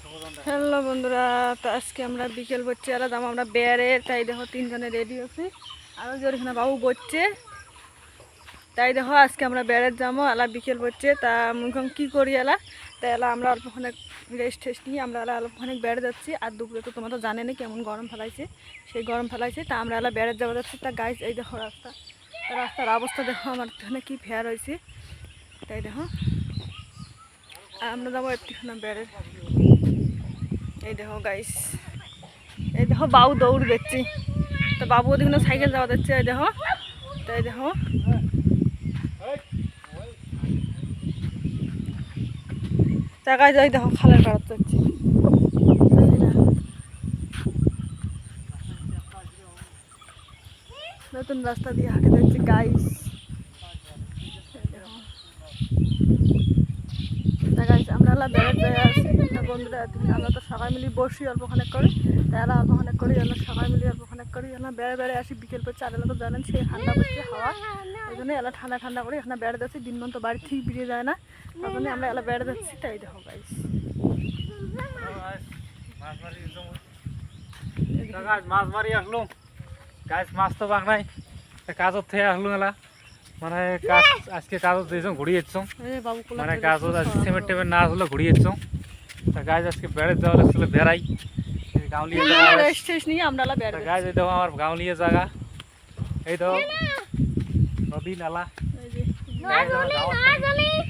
Hello বন্ধুরা, তো আজকে আমরা বিকেল বসছি আর দাম আমরা বেড়ে তাই দেখো তিনজনে রেডি আছি আরও যে ওখানে বাবু বসছে তাই দেখো আজকে আমরা বেড়ে যাবো আলা বিকেল বসছে তা মুখম কী করি এলা তাই এলা আমরা অল্পখানে রেস্ট টেস্ট নিয়ে আমরা এলা অল্পখানে বেড়ে যাচ্ছি আর দুপুরে তো তোমরা তো জানে না কেমন গরম ফেলাইছে সেই গরম ফেলাইছে তা আমরা এলা বেড়ে যাবো যাচ্ছি তা গাইজ এই দেখো রাস্তার অবস্থা দেখো আমার এখানে কী ফেয়ার হয়েছে তাই দেখো আর আমরা যাবো একটুখানে বেড়ে এই দেখো গাইস এই দেখো বাবু দৌড় দিচ্ছি তো বাবু ওদিকে সাইকেল যাওয়া যাচ্ছে এই দেখো তাই দেখো জায়গায় যাই দেখো খালের পাড়াতে যাচ্ছি নতুন রাস্তা দিয়ে হাঁটে যাচ্ছি গাইস আমরা বেড়াতে যাই আসি বন্ধুরা আমরা তো সবাই মিলে বসি অল্পখানে করি তারা অল্পখানে করি এলা সবাই মিলে অল্পখানে করি এলা বেড়ে আসি বিকেল পর চার এলা তো জানেন সেই ঠান্ডা পড়ছে হাওয়া ওই জন্য এলা ঠান্ডা করি এখানে বেড়ে যাচ্ছি দিন মন তো বাড়ি ঠিক বেরিয়ে যায় না তার জন্য আমরা এলা বেড়ে যাচ্ছি তাই দেখো গাইস মাছ মারি আসলো গাছ মাছ তো বাং নাই কাজত থেকে আসলো এলা মানে কাজ আজকে কাজত দিয়েছ ঘুরিয়ে যাচ্ছ মানে কাজত আজকে সিমেন্ট টেমেন্ট না আসলো ঘুরিয়ে যাচ্ছ তা গাছ আজকে বেড়ে যাওয়া লাগছিল বেড়াই গাঁওলিয়া জায়গা গাছ এই দেখো আমার গাঁওলিয়া জায়গা এই দেখো নদী নালা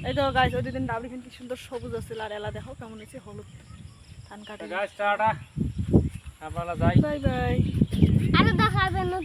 এই দেখো গাছ ওই দিন ডাবলি কি সুন্দর সবুজ আছে আর এলা দেখো কেমন হয়েছে হলুদ ধান কাটে গাছ টাটা আপনারা যাই বাই বাই।